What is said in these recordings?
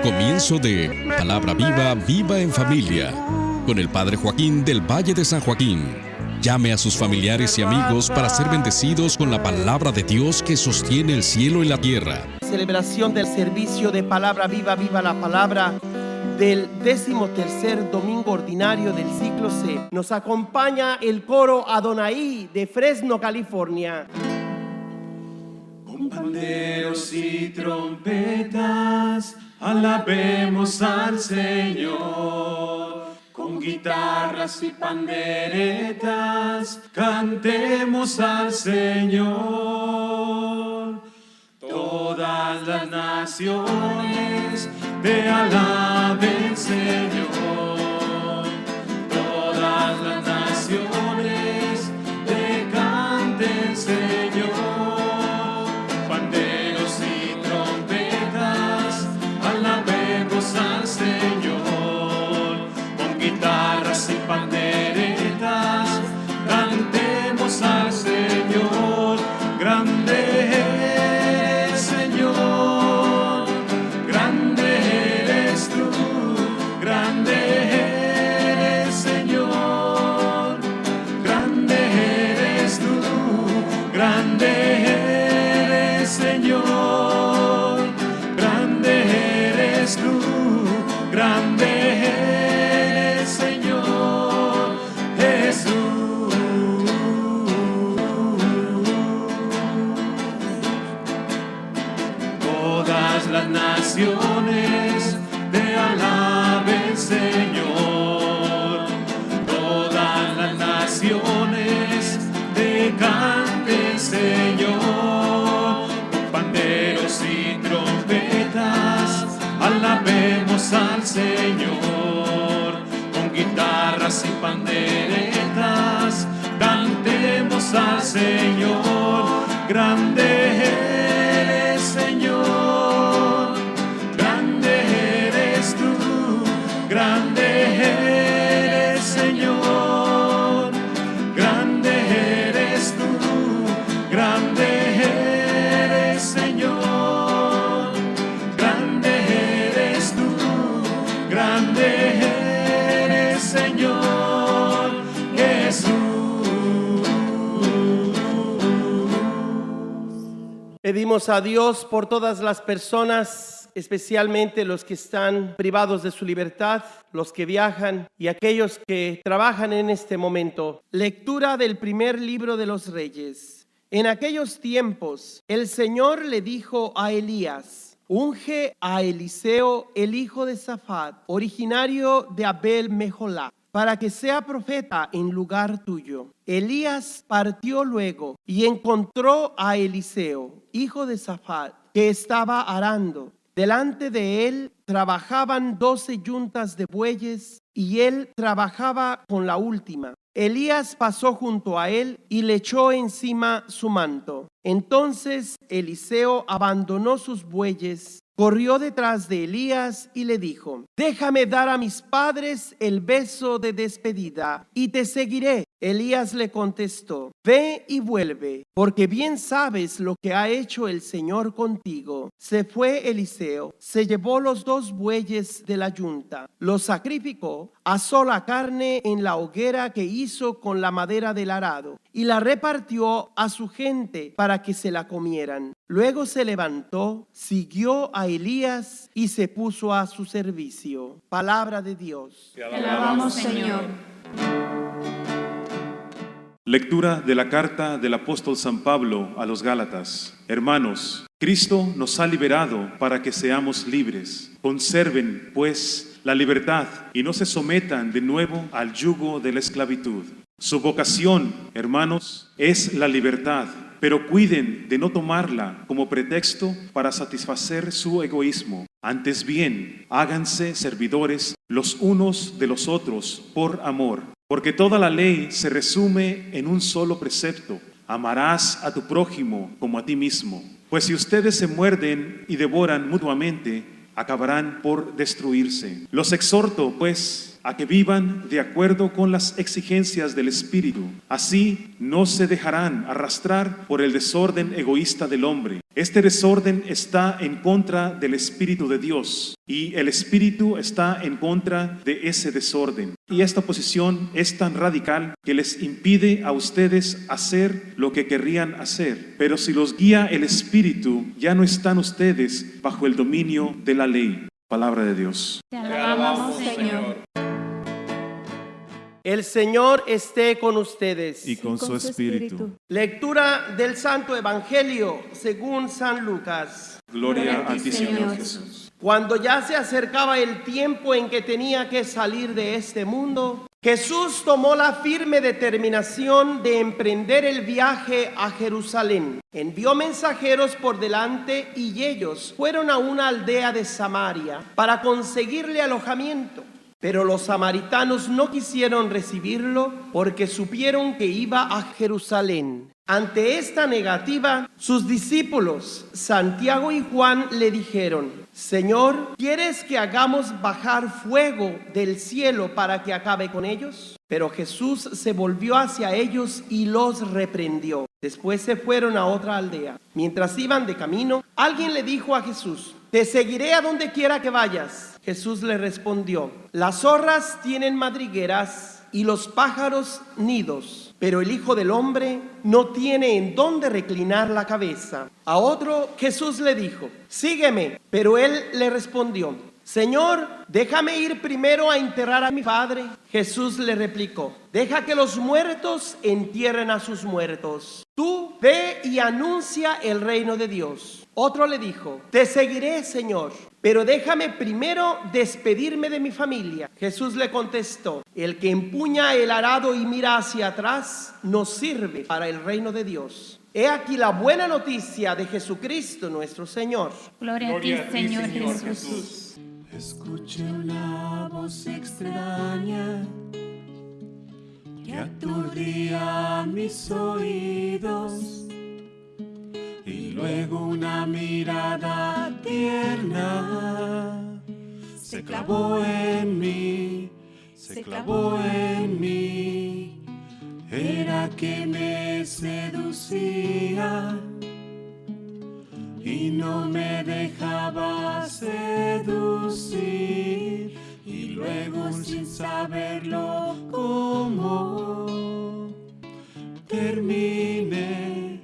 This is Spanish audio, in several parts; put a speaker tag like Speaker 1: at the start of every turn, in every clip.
Speaker 1: comienzo de Palabra Viva, Viva en Familia, con el Padre Joaquín del Valle de San Joaquín. Llame a sus familiares y amigos para ser bendecidos con la palabra de Dios que sostiene el cielo y la tierra.
Speaker 2: Celebración del servicio de Palabra Viva, Viva la Palabra del 13º domingo ordinario del ciclo C. Nos acompaña el coro Adonai de Fresno, California.
Speaker 3: Con panderos y trompetas alabemos al Señor. Con guitarras y panderetas cantemos al Señor. Todas las naciones te alaben, Señor. Todas las naciones te canten, Señor. Panderos y trompetas alabemos al Señor. Con guitarras y panderetas cantemos al Señor. Grande eres, Señor, grande eres tú, grande eres, Señor, grande eres tú, grande eres, Señor, grande eres tú, grande eres, Señor Jesús. Todas las naciones te alaben, Señor. Todas las naciones te canten, Señor. Con panderos y trompetas alabemos al Señor. Con guitarras y panderetas cantemos al Señor. Grande eres, Señor, grande eres tú, grande eres, Señor, grande eres tú, grande eres, Señor, grande eres tú, grande eres, Señor Jesús.
Speaker 2: Pedimos a Dios por todas las personas, especialmente los que están privados de su libertad, los que viajan y aquellos que trabajan en este momento. Lectura del primer libro de los Reyes. En aquellos tiempos, el Señor le dijo a Elías: unge a Eliseo, el hijo de Safat, originario de Abel Meholá, para que sea profeta en lugar tuyo. Elías partió luego y encontró a Eliseo, hijo de Safat, que estaba arando. Delante de él trabajaban 12 yuntas de bueyes y él trabajaba con la última. Elías pasó junto a él y le echó encima su manto. Entonces Eliseo abandonó sus bueyes, corrió detrás de Elías y le dijo: déjame dar a mis padres el beso de despedida y te seguiré. Elías le contestó: ve y vuelve, porque bien sabes lo que ha hecho el Señor contigo. Se fue Eliseo, se llevó los 2 bueyes de la yunta, los sacrificó, asó la carne en la hoguera que hizo con la madera del arado y la repartió a su gente para que se la comieran. Luego se levantó, siguió a Elías y se puso a su servicio. Palabra de Dios.
Speaker 4: Te alabamos, Señor.
Speaker 3: Lectura de la carta del apóstol San Pablo a los Gálatas. Hermanos, Cristo nos ha liberado para que seamos libres. Conserven, pues, la libertad y no se sometan de nuevo al yugo de la esclavitud. Su vocación, hermanos, es la libertad, pero cuiden de no tomarla como pretexto para satisfacer su egoísmo. Antes bien, háganse servidores los unos de los otros por amor, porque toda la ley se resume en un solo precepto: amarás a tu prójimo como a ti mismo. Pues si ustedes se muerden y devoran mutuamente, acabarán por destruirse. Los exhorto, pues, a que vivan de acuerdo con las exigencias del Espíritu. Así no se dejarán arrastrar por el desorden egoísta del hombre. Este desorden está en contra del Espíritu de Dios y el Espíritu está en contra de ese desorden. Y esta posición es tan radical que les impide a ustedes hacer lo que querrían hacer. Pero si los guía el Espíritu, ya no están ustedes bajo el dominio de la ley. Palabra de Dios.
Speaker 4: Te alabamos, Señor.
Speaker 2: El Señor esté con ustedes.
Speaker 3: Y con su Espíritu.
Speaker 2: Lectura del Santo Evangelio según San Lucas.
Speaker 3: Gloria a ti, Señor Jesús.
Speaker 2: Cuando ya se acercaba el tiempo en que tenía que salir de este mundo, Jesús tomó la firme determinación de emprender el viaje a Jerusalén. Envió mensajeros por delante y ellos fueron a una aldea de Samaria para conseguirle alojamiento. Pero los samaritanos no quisieron recibirlo porque supieron que iba a Jerusalén. Ante esta negativa, sus discípulos, Santiago y Juan, le dijeron: Señor, ¿quieres que hagamos bajar fuego del cielo para que acabe con ellos? Pero Jesús se volvió hacia ellos y los reprendió. Después se fueron a otra aldea. Mientras iban de camino, alguien le dijo a Jesús: Te seguiré a donde quiera que vayas. Jesús le respondió: Las zorras tienen madrigueras y los pájaros nidos, pero el Hijo del Hombre no tiene en dónde reclinar la cabeza. A otro Jesús le dijo: Sígueme. Pero él le respondió: Señor, déjame ir primero a enterrar a mi padre. Jesús le replicó: Deja que los muertos entierren a sus muertos. Tú ve y anuncia el reino de Dios. Otro le dijo: Te seguiré, Señor, pero déjame primero despedirme de mi familia. Jesús le contestó: El que empuña el arado y mira hacia atrás no sirve para el reino de Dios. He aquí la buena noticia de Jesucristo nuestro Señor.
Speaker 4: Gloria a ti, Señor Jesús.
Speaker 5: Escuché una voz extraña que aturdía mis oídos, y luego una mirada tierna se clavó en mí, se clavó en mí. Era que me seducía y no me dejaba seducir, y luego sin saberlo cómo terminé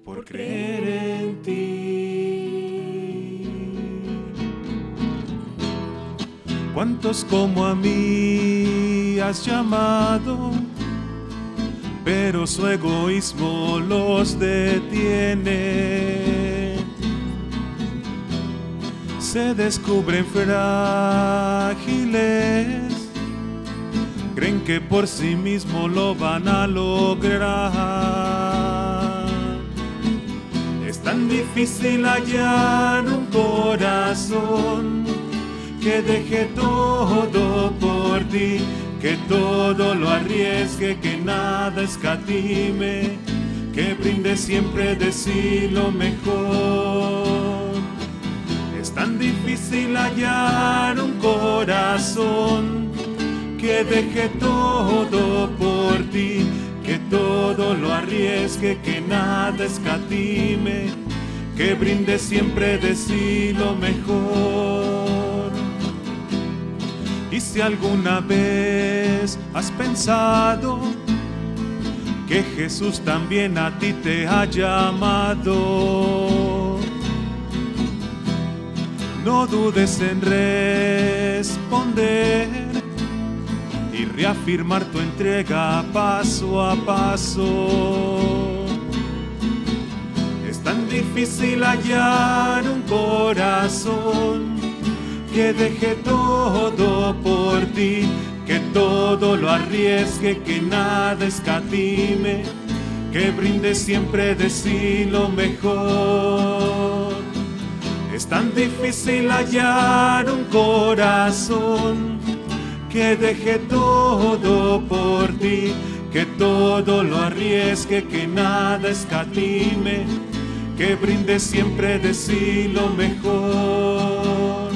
Speaker 5: por creer en ti.
Speaker 3: ¿Cuántos como a mí has llamado? Pero su egoísmo los detiene. Se descubren frágiles, creen que por sí mismo lo van a lograr. Es tan difícil hallar un corazón que deje todo por ti, que todo lo arriesgue, que nada escatime, que brinde siempre de sí lo mejor. Es tan difícil hallar un corazón que deje todo por ti, que todo lo arriesgue, que nada escatime, que brinde siempre de sí lo mejor. Y si alguna vez has pensado que Jesús también a ti te ha llamado, no dudes en responder y reafirmar tu entrega paso a paso. Es tan difícil hallar un corazón que deje todo por ti, que todo lo arriesgue, que nada escatime, que brinde siempre de sí lo mejor. Es tan difícil hallar un corazón que deje todo por ti, que todo lo arriesgue, que nada escatime, que brinde siempre de sí lo mejor.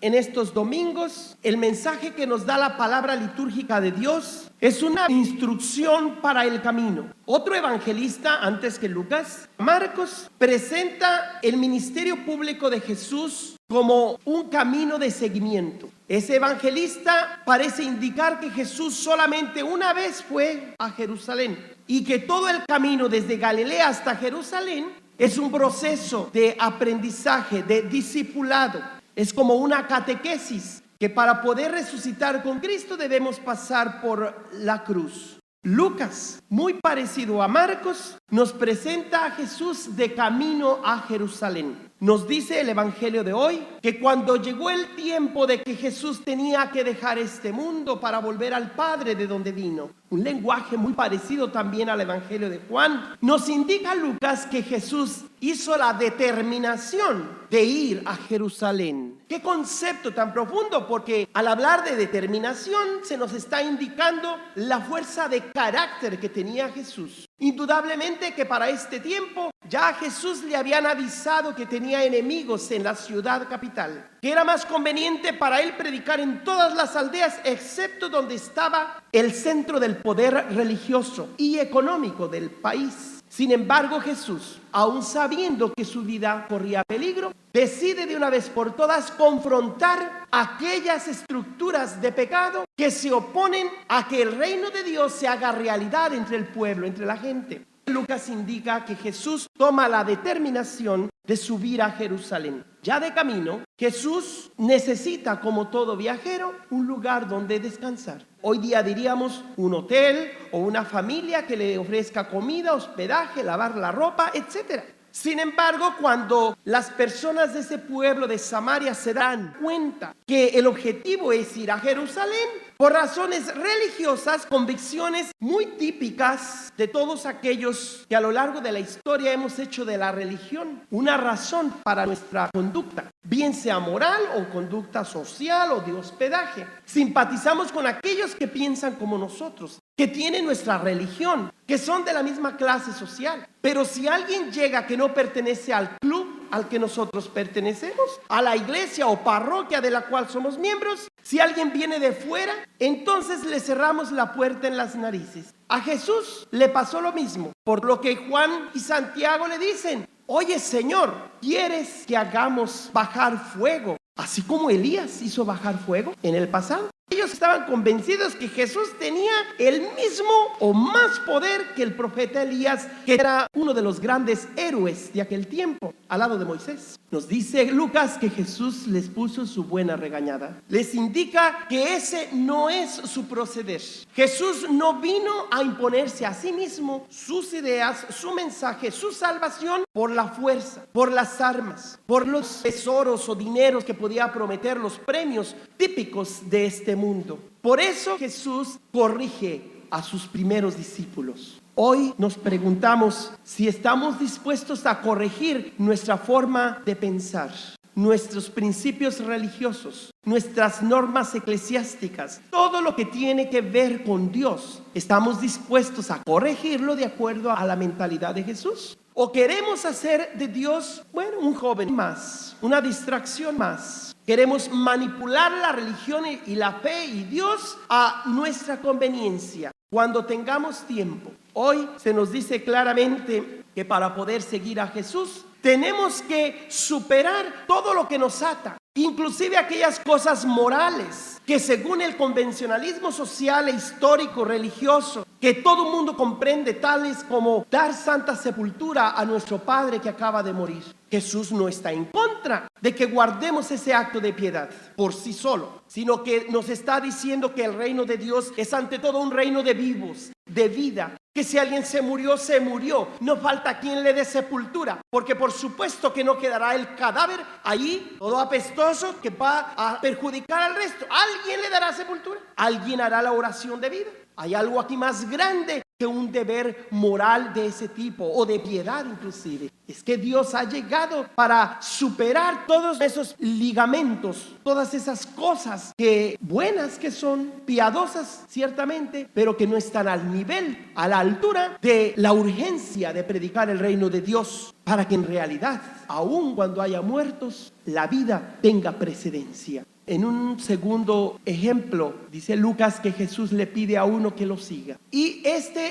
Speaker 2: en estos domingos, el mensaje que nos da la palabra litúrgica de Dios es una instrucción para el camino. Otro evangelista, antes que Lucas, Marcos, presenta el ministerio público de Jesús como un camino de seguimiento. Ese evangelista parece indicar que Jesús solamente una vez fue a Jerusalén y que todo el camino desde Galilea hasta Jerusalén es un proceso de aprendizaje, de discipulado. Es como una catequesis que para poder resucitar con Cristo debemos pasar por la cruz. Lucas, muy parecido a Marcos, nos presenta a Jesús de camino a Jerusalén. Nos dice el Evangelio de hoy que cuando llegó el tiempo de que Jesús tenía que dejar este mundo para volver al Padre de donde vino, un lenguaje muy parecido también al Evangelio de Juan, nos indica Lucas que Jesús hizo la determinación de ir a Jerusalén. Qué concepto tan profundo, porque al hablar de determinación se nos está indicando la fuerza de carácter que tenía Jesús. Indudablemente que para este tiempo ya a Jesús le habían avisado que tenía enemigos en la ciudad capital, que era más conveniente para él predicar en todas las aldeas excepto donde estaba el centro del poder religioso y económico del país. Sin embargo, Jesús, aun sabiendo que su vida corría peligro, decide de una vez por todas confrontar aquellas estructuras de pecado que se oponen a que el reino de Dios se haga realidad entre el pueblo, entre la gente. Lucas indica que Jesús toma la determinación de subir a Jerusalén. Ya de camino, Jesús necesita, como todo viajero, un lugar donde descansar. Hoy día diríamos un hotel o una familia que le ofrezca comida, hospedaje, lavar la ropa, etc. Sin embargo, cuando las personas de ese pueblo de Samaria se dan cuenta que el objetivo es ir a Jerusalén, por razones religiosas, convicciones muy típicas de todos aquellos que a lo largo de la historia hemos hecho de la religión una razón para nuestra conducta, bien sea moral o conducta social o de hospedaje. Simpatizamos con aquellos que piensan como nosotros, que tienen nuestra religión, que son de la misma clase social. Pero si alguien llega que no pertenece al club al que nosotros pertenecemos, a la iglesia o parroquia de la cual somos miembros, si alguien viene de fuera, entonces le cerramos la puerta en las narices. A Jesús le pasó lo mismo, por lo que Juan y Santiago le dicen: oye, Señor, ¿quieres que hagamos bajar fuego, así como Elías hizo bajar fuego en el pasado? Ellos estaban convencidos que Jesús tenía el mismo o más poder que el profeta Elías, que era uno de los grandes héroes de aquel tiempo, al lado de Moisés. Nos dice Lucas que Jesús les puso su buena regañada. Les indica que ese no es su proceder. Jesús no vino a imponerse a sí mismo sus ideas, su mensaje, su salvación por la fuerza, por las armas, por los tesoros o dineros que podía prometer, los premios típicos de este mundo. Por eso Jesús corrige a sus primeros discípulos. Hoy nos preguntamos si estamos dispuestos a corregir nuestra forma de pensar, nuestros principios religiosos, nuestras normas eclesiásticas, todo lo que tiene que ver con Dios. ¿Estamos dispuestos a corregirlo de acuerdo a la mentalidad de Jesús? ¿O queremos hacer de Dios, un joven más, una distracción más? Queremos manipular la religión y la fe y Dios a nuestra conveniencia cuando tengamos tiempo. Hoy se nos dice claramente que para poder seguir a Jesús tenemos que superar todo lo que nos ata, inclusive aquellas cosas morales que según el convencionalismo social e histórico religioso que todo mundo comprende, tales como dar santa sepultura a nuestro Padre que acaba de morir. Jesús no está en contra de que guardemos ese acto de piedad por sí solo, sino que nos está diciendo que el reino de Dios es ante todo un reino de vivos, de vida, que si alguien se murió, se murió. No falta quien le dé sepultura, porque por supuesto que no quedará el cadáver allí, todo apestoso, que va a perjudicar al resto. Alguien le dará sepultura, alguien hará la oración de vida. Hay algo aquí más grande que un deber moral de ese tipo, o de piedad inclusive. Es que Dios ha llegado para superar todos esos ligamentos, todas esas cosas que buenas que son, piadosas ciertamente, pero que no están al nivel, a la altura de la urgencia de predicar el reino de Dios, para que en realidad, aun cuando haya muertos, la vida tenga precedencia. En un segundo ejemplo, dice Lucas que Jesús le pide a uno que lo siga. Y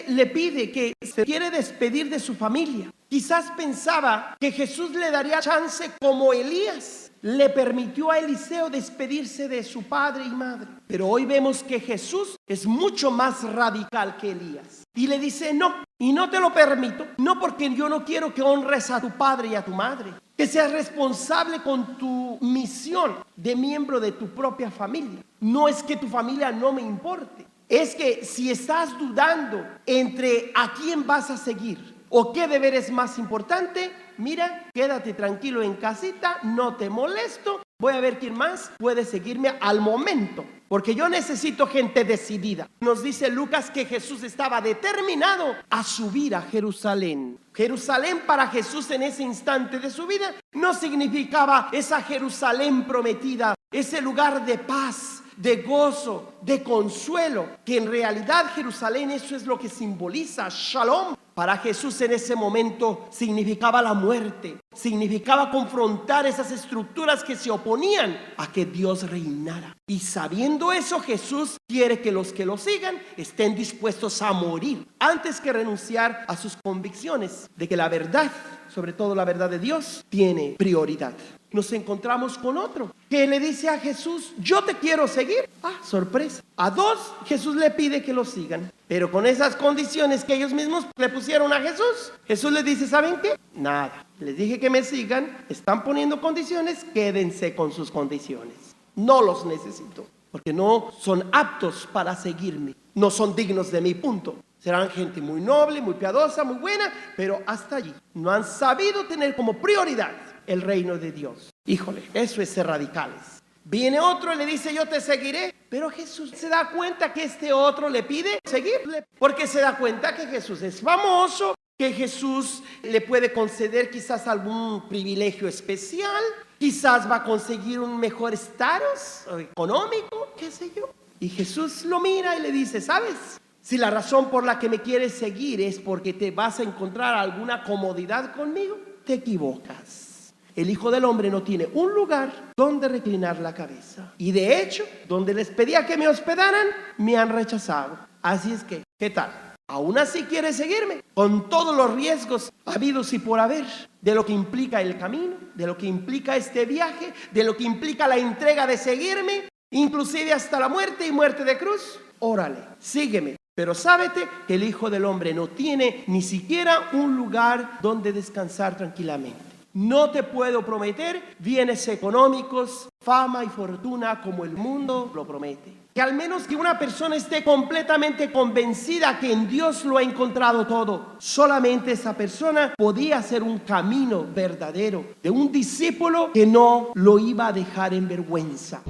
Speaker 2: le pide que se quiere despedir de su familia. Quizás pensaba que Jesús le daría chance como Elías le permitió a Eliseo despedirse de su padre y madre. Pero hoy vemos que Jesús es mucho más radical que Elías. Y le dice no, y no te lo permito, no porque yo no quiero que honres a tu padre y a tu madre, que seas responsable con tu misión de miembro de tu propia familia. No es que tu familia no me importe, es que si estás dudando entre a quién vas a seguir o qué deber es más importante, mira, quédate tranquilo en casita, no te molesto, voy a ver quién más puede seguirme al momento, porque yo necesito gente decidida. Nos dice Lucas que Jesús estaba determinado a subir a Jerusalén. Jerusalén para Jesús en ese instante de su vida no significaba esa Jerusalén prometida, ese lugar de paz, de gozo, de consuelo, que en realidad Jerusalén eso es lo que simboliza, Shalom. Para Jesús en ese momento significaba la muerte, significaba confrontar esas estructuras que se oponían a que Dios reinara. Y sabiendo eso, Jesús quiere que los que lo sigan estén dispuestos a morir antes que renunciar a sus convicciones de que la verdad, sobre todo la verdad de Dios, tiene prioridad. Nos encontramos con otro que le dice a Jesús, yo te quiero seguir. Sorpresa. A dos, Jesús le pide que lo sigan, pero con esas condiciones que ellos mismos le pusieron a Jesús. Jesús les dice, ¿saben qué? Nada. Les dije que me sigan, están poniendo condiciones, quédense con sus condiciones. No los necesito, porque no son aptos para seguirme, no son dignos de mi punto. Serán gente muy noble, muy piadosa, muy buena, pero hasta allí. No han sabido tener como prioridad el reino de Dios. Híjole, eso es ser radicales. Viene otro y le dice, yo te seguiré. Pero Jesús se da cuenta que este otro le pide seguirle, porque se da cuenta que Jesús es famoso, que Jesús le puede conceder quizás algún privilegio especial, quizás va a conseguir un mejor estatus económico, qué sé yo. Y Jesús lo mira y le dice, ¿sabes? Si la razón por la que me quieres seguir es porque te vas a encontrar alguna comodidad conmigo, te equivocas. El Hijo del Hombre no tiene un lugar donde reclinar la cabeza. Y de hecho, donde les pedía que me hospedaran, me han rechazado. Así es que, ¿qué tal? ¿Aún así quieres seguirme? Con todos los riesgos habidos y por haber, de lo que implica el camino, de lo que implica este viaje, de lo que implica la entrega de seguirme, inclusive hasta la muerte y muerte de cruz. Órale, sígueme. Pero sábete que el Hijo del Hombre no tiene ni siquiera un lugar donde descansar tranquilamente. No te puedo prometer bienes económicos, fama y fortuna como el mundo lo promete. Que al menos que una persona esté completamente convencida que en Dios lo ha encontrado todo. Solamente esa persona podía hacer un camino verdadero de un discípulo que no lo iba a dejar en vergüenza.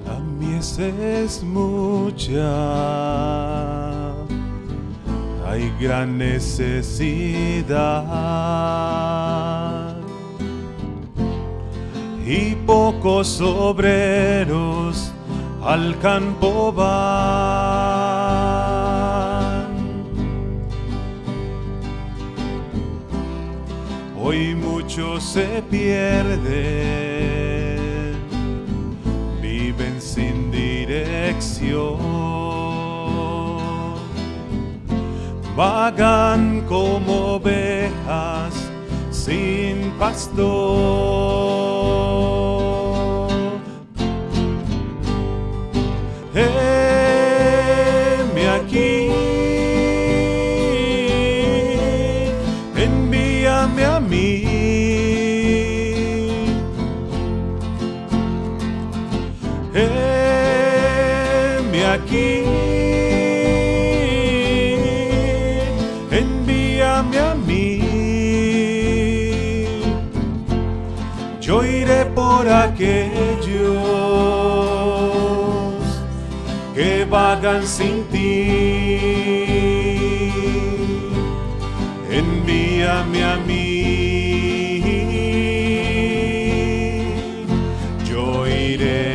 Speaker 5: La mies es mucha, hay gran necesidad y pocos obreros al campo van. Hoy muchos se pierden, viven sin dirección, vagan como ovejas sin pastor. Heme aquí, envíame a mí. Heme aquí, envíame a mí. Yo iré por aquellos que vagan sin ti. Envíame a mí, yo iré.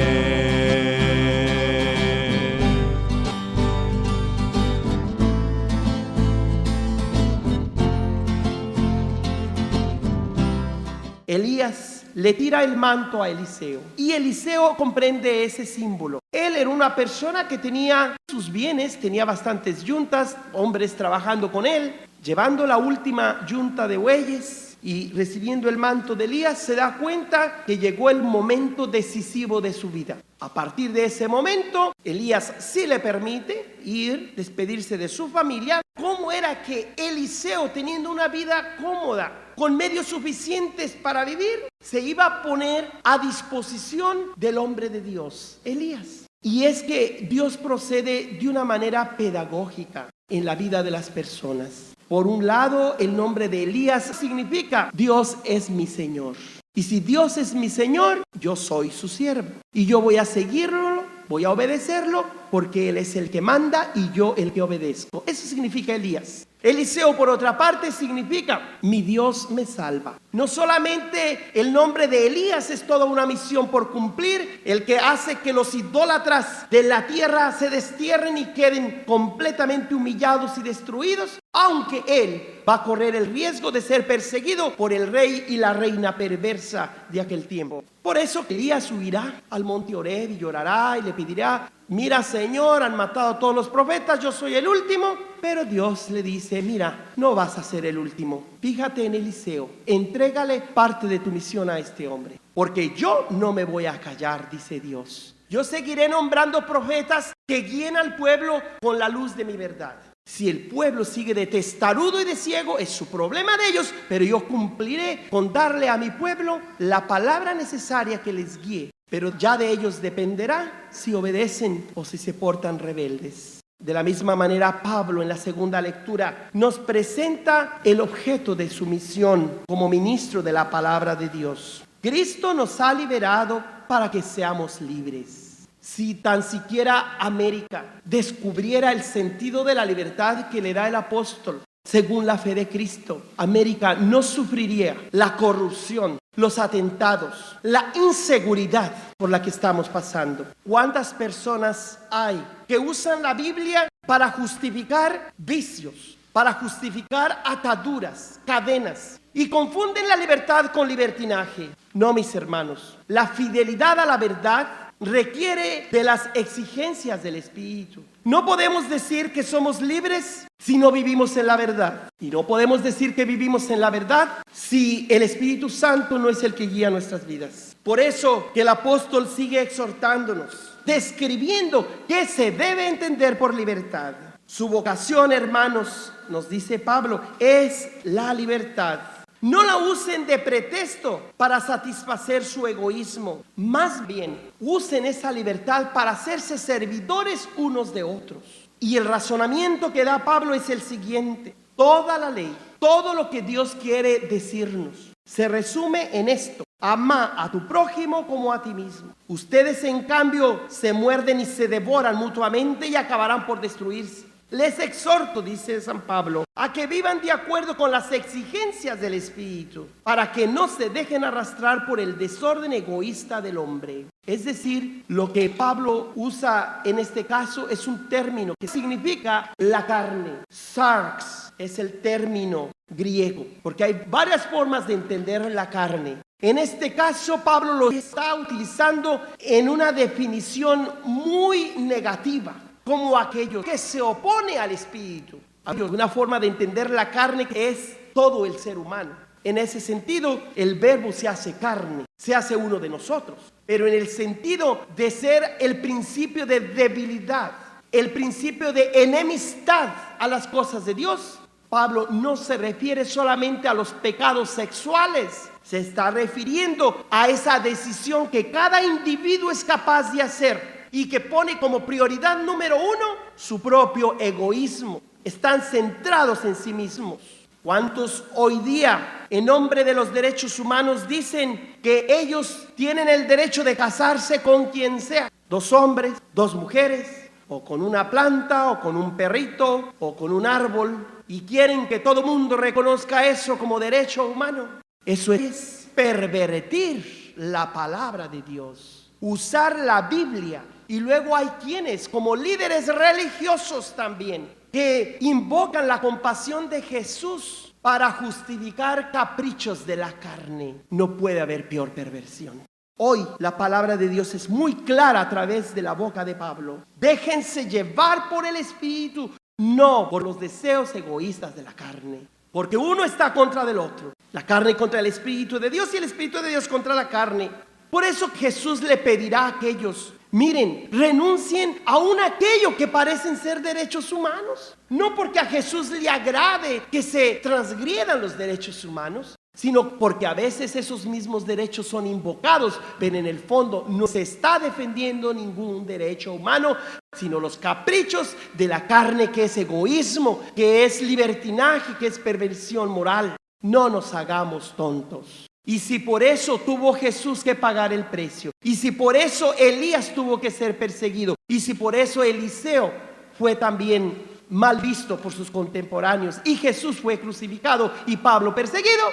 Speaker 2: Elías le tira el manto a Eliseo. Y Eliseo comprende ese símbolo. Él era una persona que tenía sus bienes, tenía bastantes yuntas, hombres trabajando con él, llevando la última yunta de bueyes y recibiendo el manto de Elías, se da cuenta que llegó el momento decisivo de su vida. A partir de ese momento, Elías sí le permite ir, despedirse de su familia. ¿Cómo era que Eliseo, teniendo una vida cómoda, con medios suficientes para vivir, se iba a poner a disposición del hombre de Dios, Elías? Y es que Dios procede de una manera pedagógica en la vida de las personas. Por un lado, el nombre de Elías significa Dios es mi Señor. Y si Dios es mi Señor, yo soy su siervo. Y yo voy a seguirlo, voy a obedecerlo, porque Él es el que manda y yo el que obedezco. Eso significa Elías. Eliseo, por otra parte, significa mi Dios me salva. No solamente el nombre de Elías es toda una misión por cumplir, el que hace que los idólatras de la tierra se destierren y queden completamente humillados y destruidos, aunque él va a correr el riesgo de ser perseguido por el rey y la reina perversa de aquel tiempo. Por eso Elías huirá al monte Horeb y llorará y le pedirá: mira, Señor, han matado a todos los profetas, yo soy el último. Pero Dios le dice: mira, no vas a ser el último. Fíjate en Eliseo, entrégale parte de tu misión a este hombre, porque yo no me voy a callar, dice Dios. Yo seguiré nombrando profetas que guíen al pueblo con la luz de mi verdad. Si el pueblo sigue de testarudo y de ciego, es su problema de ellos, pero yo cumpliré con darle a mi pueblo la palabra necesaria que les guíe. Pero ya de ellos dependerá si obedecen o si se portan rebeldes. De la misma manera, Pablo en la segunda lectura nos presenta el objeto de su misión como ministro de la palabra de Dios. Cristo nos ha liberado para que seamos libres. Si tan siquiera América descubriera el sentido de la libertad que le da el apóstol, según la fe de Cristo, América no sufriría la corrupción, los atentados, la inseguridad por la que estamos pasando. ¿Cuántas personas hay que usan la Biblia para justificar vicios, para justificar ataduras, cadenas, y confunden la libertad con libertinaje? No, mis hermanos, la fidelidad a la verdad requiere de las exigencias del Espíritu. No podemos decir que somos libres si no vivimos en la verdad. Y no podemos decir que vivimos en la verdad si el Espíritu Santo no es el que guía nuestras vidas. Por eso que el apóstol sigue exhortándonos, describiendo qué se debe entender por libertad. Su vocación, hermanos, nos dice Pablo, es la libertad. No la usen de pretexto para satisfacer su egoísmo. Más bien, usen esa libertad para hacerse servidores unos de otros. Y el razonamiento que da Pablo es el siguiente: toda la ley, todo lo que Dios quiere decirnos, se resume en esto: ama a tu prójimo como a ti mismo. Ustedes, en cambio, se muerden y se devoran mutuamente y acabarán por destruirse. Les exhorto, dice San Pablo, a que vivan de acuerdo con las exigencias del Espíritu, para que no se dejen arrastrar por el desorden egoísta del hombre. Es decir, lo que Pablo usa en este caso es un término que significa la carne. Sarx es el término griego, porque hay varias formas de entender la carne. En este caso, Pablo lo está utilizando en una definición muy negativa, como aquello que se opone al Espíritu. Una forma de entender la carne que es todo el ser humano. En ese sentido, el verbo se hace carne, se hace uno de nosotros. Pero en el sentido de ser el principio de debilidad, el principio de enemistad a las cosas de Dios, Pablo no se refiere solamente a los pecados sexuales. Se está refiriendo a esa decisión que cada individuo es capaz de hacer y que pone como prioridad número uno su propio egoísmo. Están centrados en sí mismos. ¿Cuántos hoy día, en nombre de los derechos humanos, dicen que ellos tienen el derecho de casarse con quien sea? 2 hombres, 2 mujeres, o con una planta, o con un perrito, o con un árbol, y quieren que todo mundo reconozca eso como derecho humano. Eso es pervertir la palabra de Dios, usar la Biblia. Y luego hay quienes, como líderes religiosos también, que invocan la compasión de Jesús para justificar caprichos de la carne. No puede haber peor perversión. Hoy la palabra de Dios es muy clara a través de la boca de Pablo. Déjense llevar por el Espíritu, no por los deseos egoístas de la carne. Porque uno está contra del otro. La carne contra el Espíritu de Dios y el Espíritu de Dios contra la carne. Por eso Jesús le pedirá a aquellos: miren, renuncien aún a aquello que parecen ser derechos humanos. No porque a Jesús le agrade que se transgredan los derechos humanos, sino porque a veces esos mismos derechos son invocados, pero en el fondo no se está defendiendo ningún derecho humano, sino los caprichos de la carne, que es egoísmo, que es libertinaje, que es perversión moral. No nos hagamos tontos. Y si por eso tuvo Jesús que pagar el precio, y si por eso Elías tuvo que ser perseguido, y si por eso Eliseo fue también mal visto por sus contemporáneos, y Jesús fue crucificado y Pablo perseguido,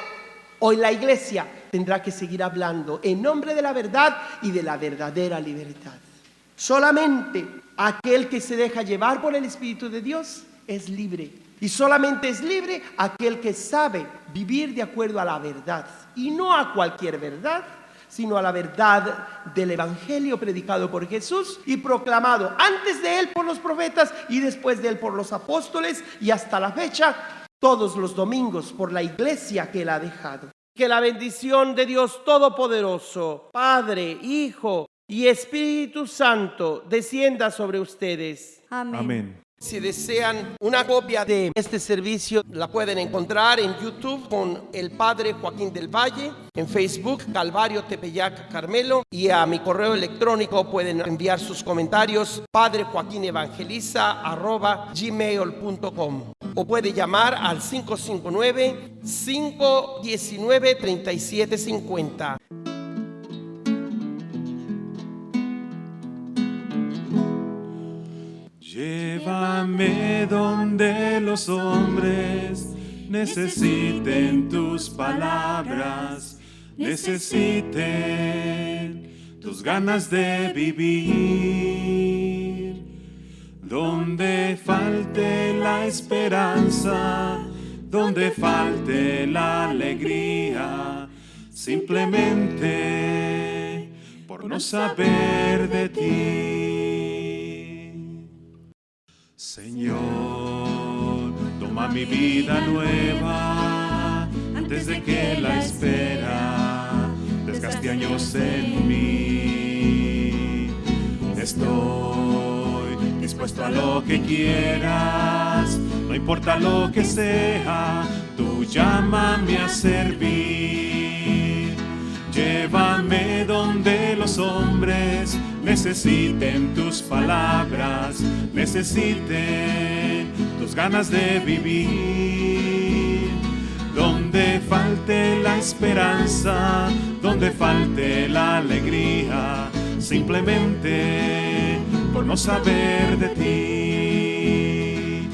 Speaker 2: hoy la iglesia tendrá que seguir hablando en nombre de la verdad y de la verdadera libertad. Solamente aquel que se deja llevar por el Espíritu de Dios es libre. Y solamente es libre aquel que sabe vivir de acuerdo a la verdad. Y no a cualquier verdad, sino a la verdad del Evangelio predicado por Jesús y proclamado antes de él por los profetas y después de él por los apóstoles, y hasta la fecha todos los domingos por la iglesia que él ha dejado. Que la bendición de Dios Todopoderoso, Padre, Hijo y Espíritu Santo descienda sobre ustedes.
Speaker 4: Amén.
Speaker 3: Amén.
Speaker 2: Si desean una copia de este servicio, la pueden encontrar en YouTube con el Padre Joaquín del Valle, en Facebook Calvario Tepeyac Carmelo, y a mi correo electrónico pueden enviar sus comentarios padrejoaquinevangeliza@gmail.com, o puede llamar al 559-519-3750.
Speaker 3: Llévame donde los hombres necesiten tus palabras, necesiten tus ganas de vivir. Donde falte la esperanza, donde falte la alegría, simplemente por no saber de ti. Señor, toma mi vida nueva antes de que la espera desgaste años en mí. Estoy dispuesto a lo que quieras, no importa lo que sea, tú llámame a servir. Llévame donde los hombres necesiten tus palabras, necesiten tus ganas de vivir. Donde falte la esperanza, donde falte la alegría, simplemente por no saber de ti.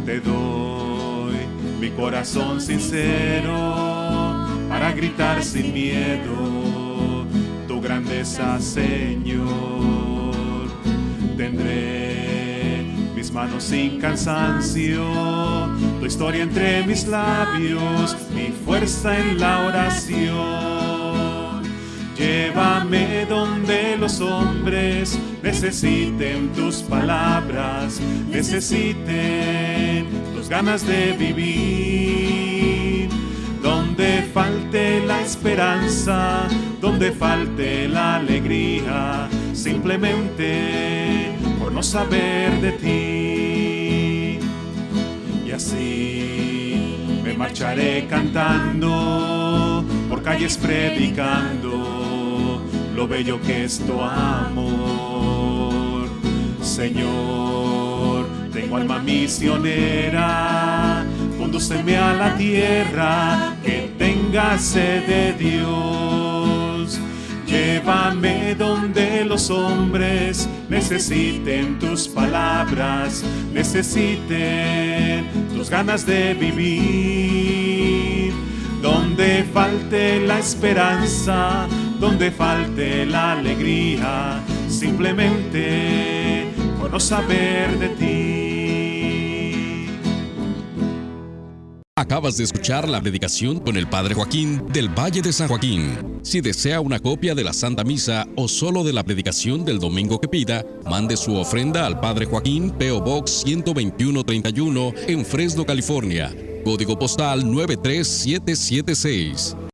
Speaker 3: Te doy mi corazón sincero para gritar sin miedo tu grandeza, Señor. Tendré mis manos sin cansancio, tu historia entre mis labios, mi fuerza en la oración. Llévame donde los hombres necesiten tus palabras, necesiten tus ganas de vivir. Donde falte la esperanza, donde falte la alegría, simplemente por no saber de ti. Y así me marcharé cantando, por calles predicando lo bello que es tu amor. Señor, tengo alma misionera, condúceme a la tierra que tenga sed de Dios. Llévame donde los hombres necesiten tus palabras, necesiten tus ganas de vivir. Donde falte la esperanza, donde falte la alegría, simplemente por no saber de ti.
Speaker 1: Acabas de escuchar la predicación con el Padre Joaquín del Valle de San Joaquín. Si desea una copia de la Santa Misa o solo de la predicación del domingo que pida, mande su ofrenda al Padre Joaquín, P.O. Box 12131 en Fresno, California. Código postal 93776.